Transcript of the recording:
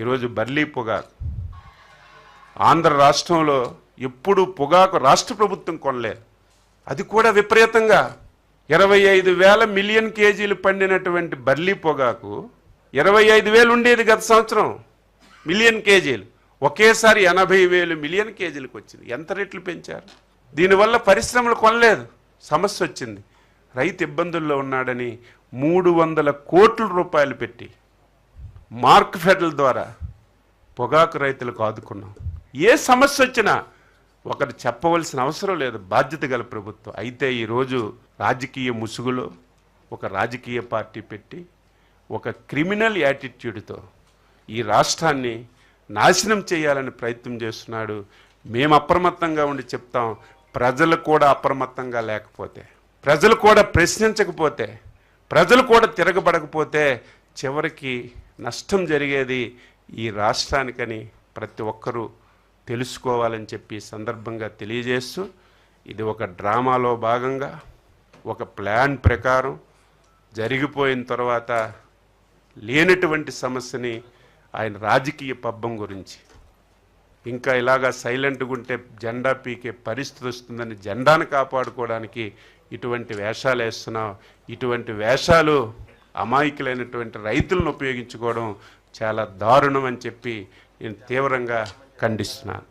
ఈరోజు బర్లీ పొగాకు ఆంధ్ర రాష్ట్రంలో ఎప్పుడు పొగాకు రాష్ట్ర ప్రభుత్వం కొనలేదు. అది కూడా విపరీతంగా 25,000 మిలియన్ కేజీలు పండినటువంటి బర్లీ పొగాకు 25,000 ఉండేది గత సంవత్సరం మిలియన్ కేజీలు, ఒకేసారి 80,000 మిలియన్ కేజీలకు వచ్చింది. ఎంత రెట్లు పెంచారు? దీనివల్ల పరిశ్రమలు కొనలేదు, సమస్య వచ్చింది. రైతు ఇబ్బందుల్లో ఉన్నాడని 300 కోట్ల రూపాయలు పెట్టి మార్క్ ఫెడల్ ద్వారా పొగాకు రైతులకు ఆదుకున్నాం. ఏ సమస్య వచ్చినా ఒకరు చెప్పవలసిన అవసరం లేదు, బాధ్యత గల ప్రభుత్వం. అయితే ఈరోజు రాజకీయ ముసుగులో ఒక రాజకీయ పార్టీ పెట్టి ఒక క్రిమినల్ యాటిట్యూడ్తో ఈ రాష్ట్రాన్ని నాశనం చేయాలని ప్రయత్నం చేస్తున్నాడు. మేము అప్రమత్తంగా ఉండి చెప్తాం. ప్రజలు కూడా అప్రమత్తంగా లేకపోతే, ప్రజలు కూడా ప్రశ్నించకపోతే, ప్రజలు కూడా తిరగబడకపోతే చివరికి నష్టం జరిగేది ఈ రాష్ట్రానికని ప్రతి ఒక్కరూ తెలుసుకోవాలని చెప్పి సందర్భంగా తెలియజేస్తూ, ఇది ఒక డ్రామాలో భాగంగా ఒక ప్లాన్ ప్రకారం జరిగిపోయిన తర్వాత లేనటువంటి సమస్యని ఆయన రాజకీయ పబ్బం గురించి ఇంకా ఇలాగా సైలెంట్గా ఉంటే జెండా పీకే పరిస్థితి వస్తుందని జెండాను కాపాడుకోవడానికి ఇటువంటి వేషాలు వేస్తున్నాం. ఇటువంటి వేషాలు అమాయకులైనటువంటి రైతులను ఉపయోగించుకోవడం చాలా దారుణం అని చెప్పి నేను తీవ్రంగా ఖండిస్తున్నాను.